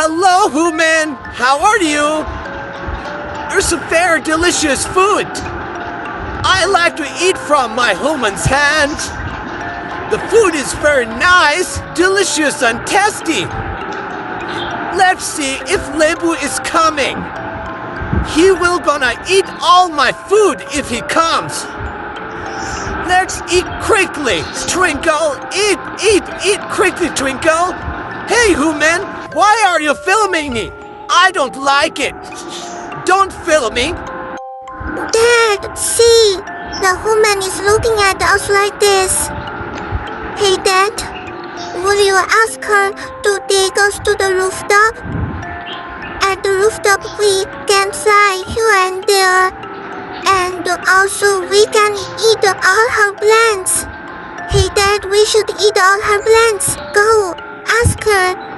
Hello, human! How are you? There's some very delicious food. I like to eat from my human's hand. The food is very nice, delicious and tasty. Let's see if Lebu is coming. He will gonna eat all my food if he comes. Let's eat quickly. Twinkle, eat quickly, Twinkle. Hey, human, why are you filming me? I don't like it. Don't film me. Dad, see, the human is looking at us like this. Hey, Dad, will you ask her to take us to the rooftop? At the rooftop, we can fly here and there. And also, we can eat all her plants. Hey, Dad, we should eat all her plants. Go, ask her.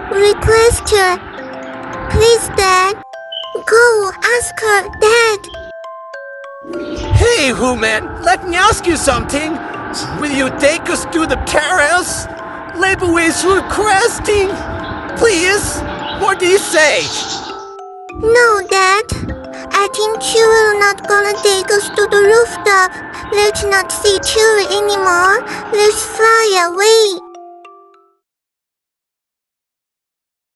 Request her. Please, Dad. Go, ask her, Dad. Hey, human, let me ask you something. Will you take us to the terrace? Lebu is requesting. Please, what do you say? No, Dad. I think she will not gonna take us to the rooftop. Let's not see Chewy anymore. Let's fly away.